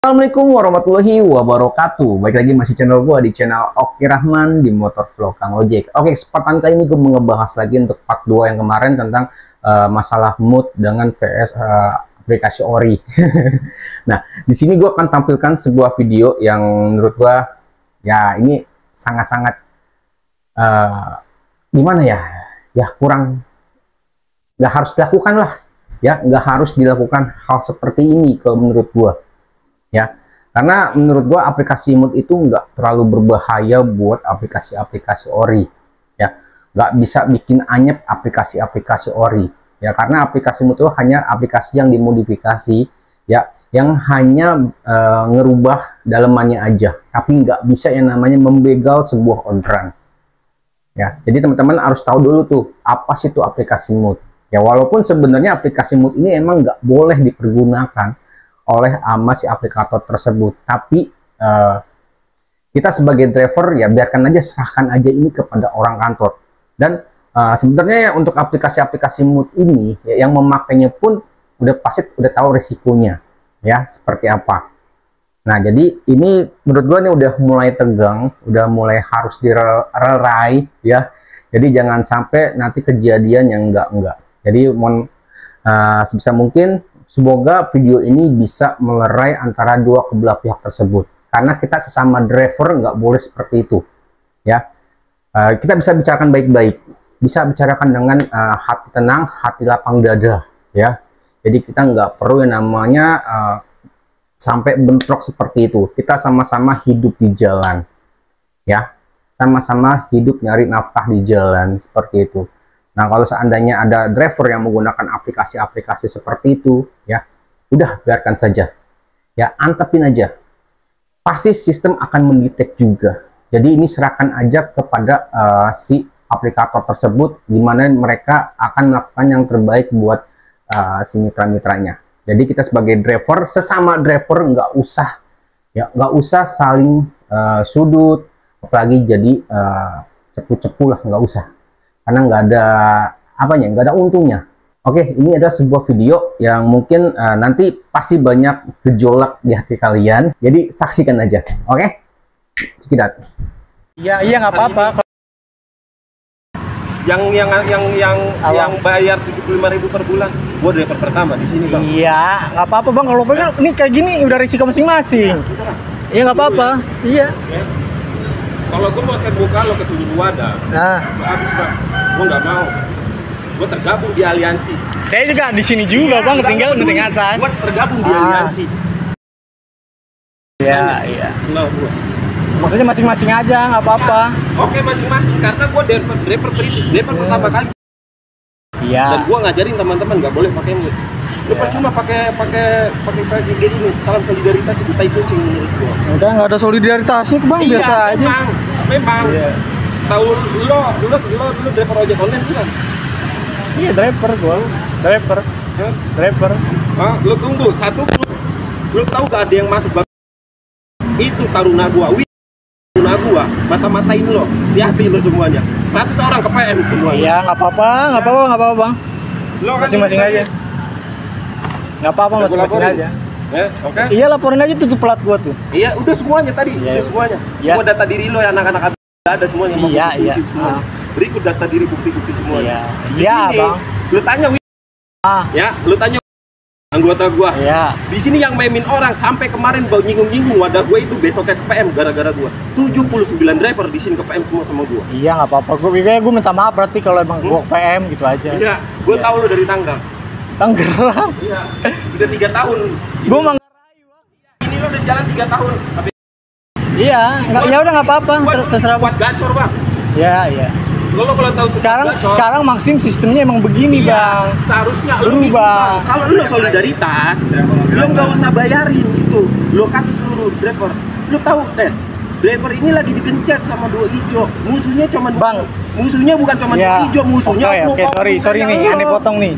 Assalamualaikum warahmatullahi wabarakatuh. Baik lagi masih channel gue di channel Oki Rahman di Motor Vlog Kang Ojek. Oke, kesempatan kali ini gue mau ngebahas lagi untuk part 2 yang kemarin tentang masalah mood dengan PS aplikasi Ori. Nah, di sini gue akan tampilkan sebuah video yang menurut gue ya ini sangat-sangat gimana ya? Ya kurang, nggak harus dilakukan lah. Ya, nggak harus dilakukan hal seperti ini kalau menurut gue. Ya, karena menurut gua aplikasi mood itu nggak terlalu berbahaya buat aplikasi-aplikasi Ori, ya, nggak bisa bikin anyep aplikasi-aplikasi Ori, ya, karena aplikasi mood itu hanya aplikasi yang dimodifikasi, ya, yang hanya ngerubah dalemannya aja, tapi nggak bisa yang namanya membegal sebuah orderan, ya. Jadi teman-teman harus tahu dulu tuh apa sih itu aplikasi mood, ya, walaupun sebenarnya aplikasi mood ini emang nggak boleh dipergunakan oleh si aplikator tersebut, tapi kita sebagai driver ya biarkan aja, serahkan aja ini kepada orang kantor. Dan sebenarnya ya untuk aplikasi-aplikasi mood ini ya, yang memakainya pun udah pasti udah tahu risikonya ya seperti apa. Nah, jadi ini menurut gue ini udah mulai tegang, udah mulai harus dilerai ya. Jadi jangan sampai nanti kejadian yang enggak. Jadi mohon sebisa mungkin semoga video ini bisa melerai antara dua belah pihak tersebut, karena kita sesama driver nggak boleh seperti itu ya. Kita bisa bicarakan baik-baik, bisa bicarakan dengan hati tenang, hati lapang dada ya. Jadi kita nggak perlu yang namanya sampai bentrok seperti itu. Kita sama-sama hidup di jalan ya, sama-sama hidup nyari nafkah di jalan seperti itu. Nah, kalau seandainya ada driver yang menggunakan aplikasi-aplikasi seperti itu, ya, udah biarkan saja. Ya, antepin aja. Pasti sistem akan mendetek juga. Jadi ini serahkan aja kepada si aplikator tersebut, di mana mereka akan melakukan yang terbaik buat si mitra-mitranya. Jadi kita sebagai driver, sesama driver nggak usah saling sudut, apalagi jadi cepu-cepu lah, nggak usah. Karena nggak ada apanya, nggak ada untungnya. Oke, ini adalah sebuah video yang mungkin nanti pasti banyak gejolak di hati kalian, jadi saksikan aja. Oke, sekitar. Iya nggak apa-apa. Yang bayar 75.000 per bulan, gua driver pertama di sini, Bang. Iya, nggak apa-apa, Bang. Kalau pengen ini kayak gini udah risiko masing-masing. Iya nggak apa-apa. Iya. Kalau gue mau saya buka lo ke seluruh wadah, habis, Bang. Gue nggak mau. Gue tergabung di aliansi. Saya juga di sini juga, Bang. Tinggal di atas. Gue tergabung di aliansi. Iya, iya. Enggak, gue. Maksudnya masing-masing aja, nggak apa-apa. Oke, masing-masing. Karena gue driver kritis, driver pertama kali. Iya. Dan gue ngajarin teman-teman nggak boleh pakai mood. Lu percuma pakai gini, salam solidaritas itu tai kucing menurut gua. Udah nggak ada solidaritasnya, Bang, biasa aja. Memang. Iya. Tahu lo dulu driver ojek online kan? Iya, driver gua. Driver. Ah, lu tunggu satu lu tahu gak ada yang masuk, Bang? Itu taruna gua. Taruna gua, mata-matain lo. Hati-hati lo semuanya. 100 orang ke PM semuanya. Iya, nggak apa-apa, Bang. Lo masing-masing aja. Nggak apa-apa, masing-masing aja. Ya, oke. Iya, laporin aja tuh plat gua tuh. Iya, udah semuanya tadi. Iya. Udah semuanya. Iya. Semua data diri lo, anak-anak ada semuanya. Iya. Semua. Berikut data diri, bukti-bukti semuanya. Iya, Bang. Lu tanya ya, lu tanya anggota gua. Iya. Di sini yang memin orang sampai kemarin bau nyinggung-nyinggung wadah gua itu besoknya ke PM gara-gara gua. 79 driver di sini ke PM semua sama gua. Iya, nggak apa-apa. Gua minta maaf berarti kalau emang gua ke PM gitu aja. Iya, gua tahu lu dari Tangerang. Iya, udah 3 tahun. Gue Manggarai, ini lo udah jalan 3 tahun. Tapi iya, ya udah nggak apa-apa. Terserah buat gacor, Bang. Iya. Lo kalau tahu sekarang Maxim sistemnya emang begini, Bang. Seharusnya berubah. Kalau lo solidaritas, lo nggak usah bayarin itu. Lo kasih seluruh driver. Lo tahu driver ini lagi digencet sama dua hijau. Musuhnya bukan cuma dua hijau, musuhnya. Oke, sorry nih, aneh potong nih.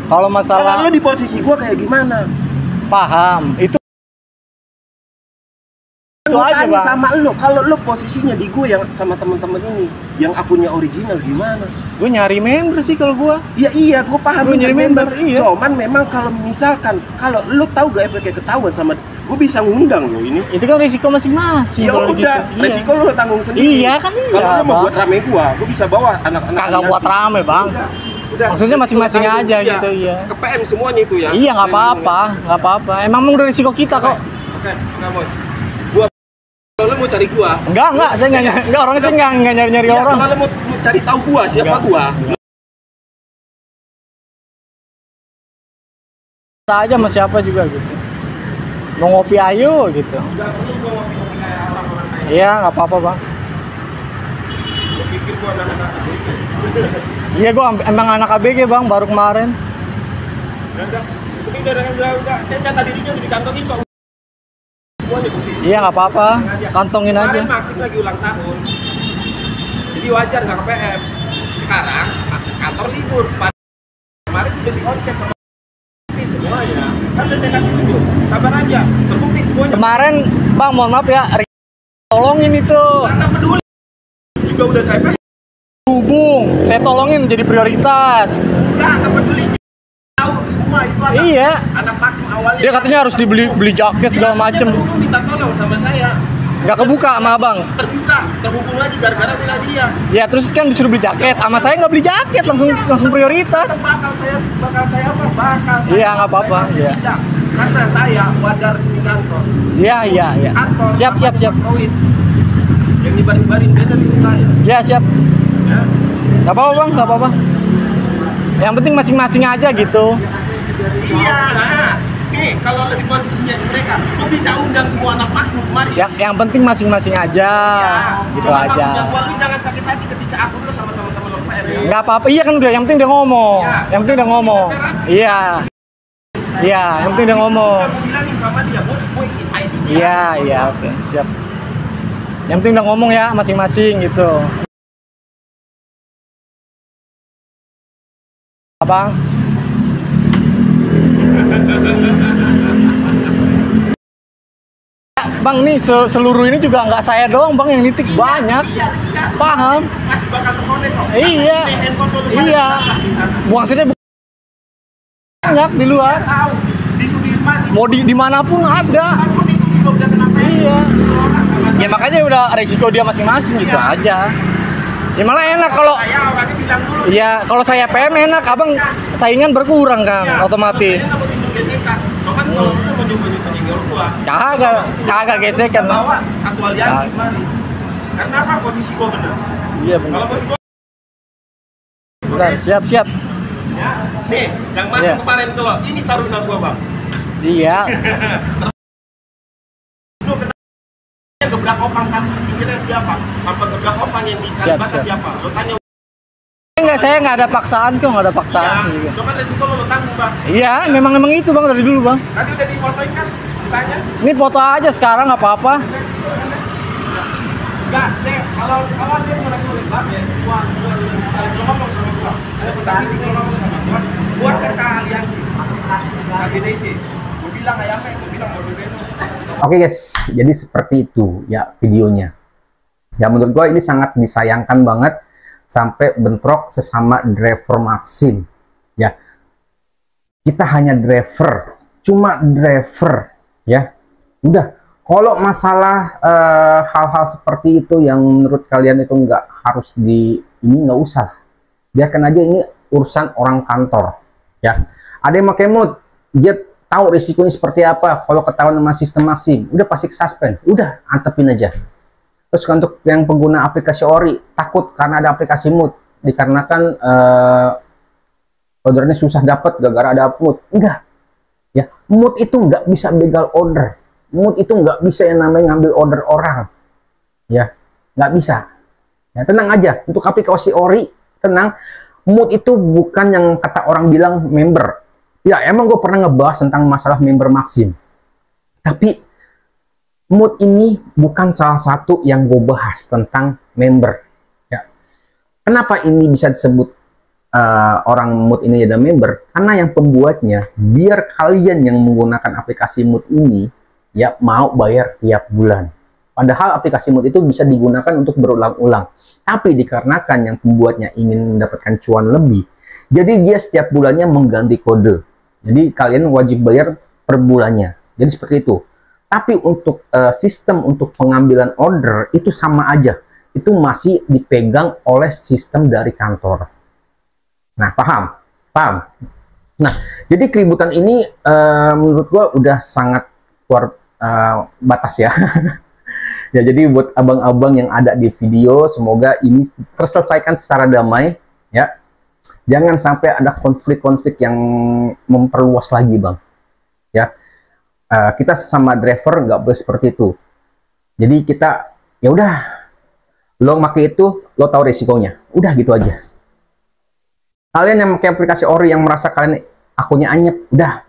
Kalau masalah lo di posisi gua kayak gimana? Paham. Itu aja, Bang. Sama lo. Kalau lo posisinya di gua yang sama teman-teman ini, yang akunnya original gimana? Gua nyari member sih kalau gua. Iya, gua paham. Gua nyari member. Iya. Cuman memang kalau misalkan lo tahu gak efeknya ketahuan sama gue bisa ngundang lo ini. Itu kan risiko masing-masing. Ya udah, gitu. resiko lo tanggung sendiri. Iya kan. Kalau lo mau buat rame gue bisa bawa anak-anak. Kagak buat rame bang. Udah, maksudnya masing-masing aja iya, gitu ya. Ke PM semuanya itu ya. Iya nggak apa-apa, nggak apa-apa. Emang udah risiko kita kok. Oke, Bos. Gua kalau lo mau cari gua. Enggak, saya enggak orangnya saya enggak nyari-nyari Ya, orang. kalau lo mau cari tahu gua siapa gua. Kita aja sama siapa juga gitu. Mau ngopi ayo gitu. Iya nggak apa-apa bang. Iya gua emang anak ABG bang baru kemarin. Udah. Saya nyata dirinya di kantongin kok. Iya nggak apa-apa, kantongin aja. Kemarin Maxim lagi ulang tahun, jadi wajar nggak ke PM. Sekarang kantor libur. Kemarin udah dikoncek sama semuanya. Kan udah saya kasih tunjuk. Sabar aja, terbukti semuanya. Kemarin bang mohon maaf ya, tolongin itu. Nggak peduli. Juga udah saya Hubung, saya tolongin jadi prioritas. nggak peduli sih. Tahu semua itu anak Maxim awalnya. Dia katanya harus beli jaket segala macem. Minta tolong sama saya. Nggak kebuka sama abang. Terbuka, terhubung lagi gara-gara bela dia. Ya terus kan disuruh beli jaket, sama saya nggak beli jaket, langsung prioritas. Bakal saya apa? Iya nggak apa-apa. Iya. Karena saya wajar resmi kantor. Iya. Kantor, Siap. Yang dibaring-baring beda di saya. Ya siap. Ya. Nggak apa-apa bang, nggak apa-apa. Yang penting masing-masing aja gitu. Iya, nah. Nih, kalau di posisinya mereka, lu bisa undang semua anak Maxim kemari. Yang penting masing-masing aja, gitu aja. Lu jangan sakit hati ketika aku dulu sama teman-teman lo PR ya. Nggak apa-apa, iya kan udah. Yang penting udah ngomong. Yang penting udah ngomong. Iya. Yang penting udah ngomong. Aku bilangin sama dia, gue ikut ID. Iya, oke, siap. Yang penting udah ngomong ya masing-masing gitu. Abang. Bang, nih seluruh ini juga nggak saya doang bang yang nitik, banyak. Paham? Masih bakal terkonek kok. Iya. Maksudnya banyak di luar. Di Sudirman. Mau dimanapun ada. Iya. Ya makanya udah resiko dia masing-masing gitu aja. Ya malah enak kalau ya kalau saya PM enak, abang saingan berkurang kan otomatis. Kagak gesekan. Satu aliansi kemarin. Karena apa? Posisi gua benar. Iya benar. Bentar, siap. Ya. Nih, yang masuk kemarin tuh loh. Ini Taruna gua, Bang. Iya. Lu kenapa gebrak opang sampai pikirnya siapa? Sampai gebrak opang yang di Kalibata siapa? Lo tanya. Enggak, saya nggak ada paksaan kok, nggak ada paksaan. Ya, coba resiko lo tanggung, Bang. Iya, memang itu Bang dari dulu, Bang. Tadi udah difotoin kan? Tanya. Ini foto aja sekarang nggak apa-apa. Enggak, deh. Kalau dia mau ngomong Bang ya, gua ngomong sama gua. Tadi dia ngomong sama gua serta aliansi. KGDC. Gua bilang ayamnya, gua bilang mau begitu. Oke guys, jadi seperti itu ya videonya. Ya menurut gua ini sangat disayangkan banget sampai bentrok sesama driver Maxim. Ya, kita hanya driver, cuma driver. Ya, udah. Kalau masalah hal-hal seperti itu yang menurut kalian itu nggak harus ini nggak usah. Biarkan aja ini urusan orang kantor. Ya, ada yang pakai mood, dia tahu risikonya seperti apa. Kalau ketahuan sama sistem Maxim, udah pasti suspend. Udah, antepin aja. Terus untuk yang pengguna aplikasi Ori, takut karena ada aplikasi mood, dikarenakan ordernya susah dapat gara-gara ada mood. Enggak. Ya, mood itu nggak bisa begal order. Mood itu nggak bisa yang namanya ngambil order orang. Ya, nggak bisa. Ya, tenang aja. Untuk aplikasi Ori, tenang. Mood itu bukan yang kata orang bilang member. Ya, emang gue pernah ngebahas tentang masalah member Maxim. Tapi mood ini bukan salah satu yang gue bahas tentang member. Ya. Kenapa ini bisa disebut orang mood ini ada member? Karena yang pembuatnya biar kalian yang menggunakan aplikasi mood ini ya mau bayar tiap bulan. Padahal aplikasi mood itu bisa digunakan untuk berulang-ulang. Tapi dikarenakan yang pembuatnya ingin mendapatkan cuan lebih, jadi dia setiap bulannya mengganti kode. Jadi kalian wajib bayar per bulannya. Jadi seperti itu. Tapi untuk sistem untuk pengambilan order itu sama aja. Itu masih dipegang oleh sistem dari kantor. Nah, paham? Paham? Nah, jadi keributan ini menurut gua udah sangat keluar batas ya. Ya, jadi buat abang-abang yang ada di video, semoga ini terselesaikan secara damai ya. Jangan sampai ada konflik-konflik yang memperluas lagi, Bang. Ya. Kita sesama driver nggak boleh seperti itu. Jadi kita ya udah, lo pakai itu, lo tahu resikonya. Udah gitu aja. Kalian yang pakai aplikasi Ori yang merasa kalian akunnya anyep, udah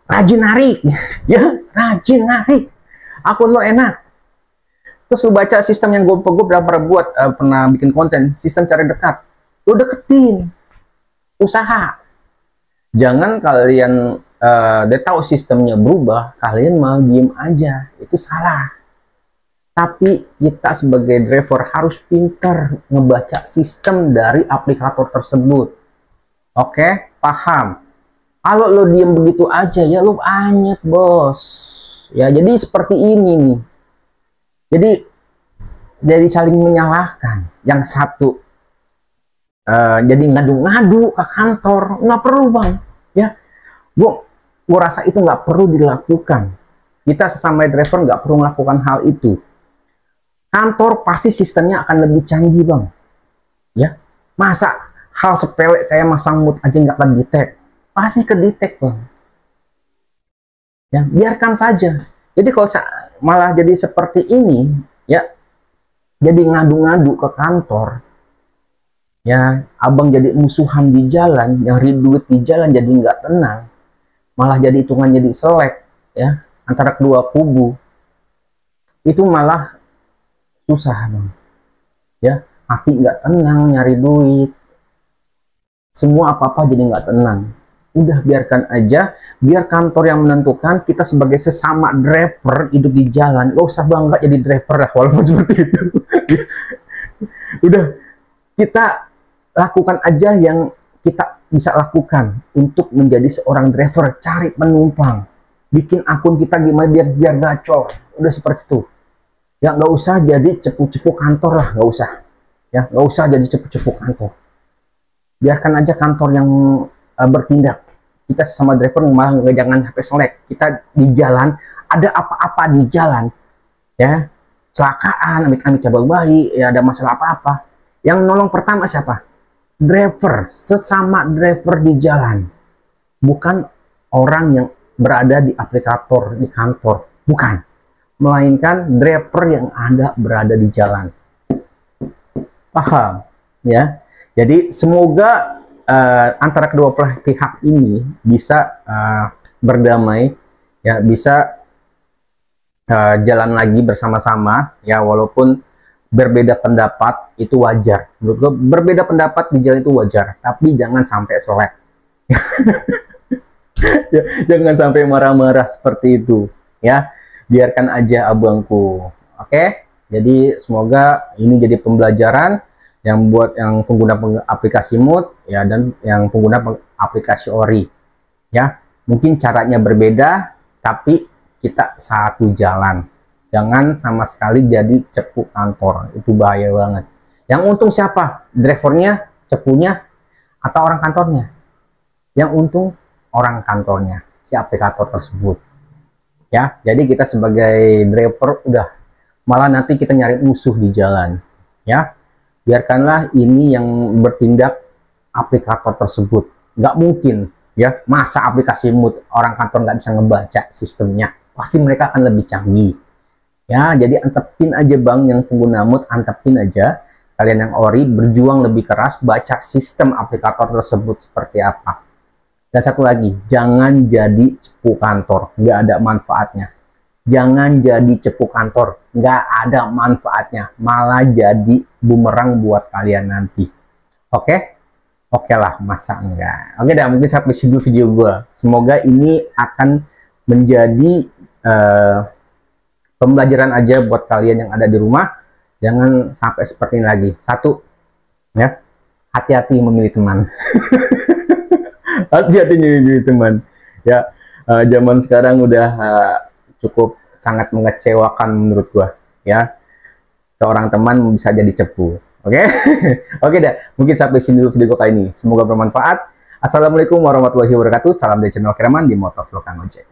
rajin narik, ya rajin narik. Akun lo enak. Terus lo baca sistem yang gue pernah buat, pernah bikin konten, sistem cari dekat. Lo deketin, usaha. Jangan kalian udah tahu sistemnya berubah, kalian malah diem aja, itu salah. Tapi kita sebagai driver harus pintar ngebaca sistem dari aplikator tersebut. Oke, paham? Kalau lo diem begitu aja, ya lo anyet, bos. Ya, jadi seperti ini nih. Jadi saling menyalahkan. Yang satu jadi ngadu-ngadu ke kantor, nggak perlu, Bang. Ya, gue rasa itu nggak perlu dilakukan. Kita sesama driver nggak perlu melakukan hal itu. Kantor pasti sistemnya akan lebih canggih, Bang. Ya, masa hal sepele kayak masang mood aja nggak kedetek? Pasti kedetek, Bang. Ya, biarkan saja. Jadi kalau malah jadi seperti ini, ya, jadi ngadu-ngadu ke kantor, ya, abang jadi musuhan di jalan, yang ribut di jalan jadi nggak tenang. Malah jadi hitungan jadi selek ya antara kedua kubu, itu malah susah, Bang. Ya, hati nggak tenang, nyari duit, semua apa-apa jadi nggak tenang. Udah biarkan aja, biar kantor yang menentukan. Kita sebagai sesama driver hidup di jalan, gak usah bangga jadi driver lah walaupun seperti itu. Udah, kita lakukan aja yang kita bisa lakukan untuk menjadi seorang driver. Cari penumpang, bikin akun kita gimana biar gacor. Udah seperti itu ya, nggak usah jadi cepu-cepu kantor lah, nggak usah ya, nggak usah jadi cepu-cepu kantor. Biarkan aja kantor yang bertindak. Kita sesama driver malah jangan sampai selek. Kita di jalan, ada apa-apa di jalan ya, kecelakaan, amit-amit cabang bayi ya, ada masalah apa-apa, yang nolong pertama siapa? Driver, sesama driver di jalan, bukan orang yang berada di aplikator di kantor, bukan, melainkan driver yang ada berada di jalan. Paham ya? Jadi semoga antara kedua pihak ini bisa berdamai ya, bisa jalan lagi bersama-sama ya, walaupun berbeda pendapat itu wajar. Menurut gue berbeda pendapat di jalan itu wajar, tapi jangan sampai selek. Ya, jangan sampai marah-marah seperti itu ya, biarkan aja abangku. Oke, jadi semoga ini jadi pembelajaran yang buat yang pengguna aplikasi Mood ya, dan yang pengguna aplikasi Ori ya. Mungkin caranya berbeda, tapi kita satu jalan. Jangan sama sekali jadi cepu kantor, itu bahaya banget. Yang untung siapa? Drivernya, cepunya, atau orang kantornya? Yang untung orang kantornya, si aplikator tersebut. Ya, jadi kita sebagai driver udah malah nanti kita nyari musuh di jalan. Ya, biarkanlah ini yang bertindak aplikator tersebut. Nggak mungkin ya, masa aplikasi Mood orang kantor nggak bisa ngebaca sistemnya. Pasti mereka akan lebih canggih. Ya, jadi antepin aja Bang yang pengguna Mood, antepin aja. Kalian yang Ori berjuang lebih keras, baca sistem aplikator tersebut seperti apa. Dan satu lagi, jangan jadi cepu kantor, nggak ada manfaatnya. Jangan jadi cepu kantor, nggak ada manfaatnya, malah jadi bumerang buat kalian nanti. Oke? Oke lah, masa enggak? Oke dah, mungkin sampai sini dulu video gue. Semoga ini akan menjadi pembelajaran aja buat kalian yang ada di rumah. Jangan sampai seperti ini lagi. Satu, ya, hati-hati memilih teman. Hati-hati memilih teman. Ya, zaman sekarang udah cukup sangat mengecewakan menurut gua, ya. Seorang teman bisa jadi cepu. Oke? Oke dah, mungkin sampai sini dulu video gua kali ini. Semoga bermanfaat. Assalamualaikum warahmatullahi wabarakatuh. Salam dari channel Kiraman di Motovlog Kang Ojek.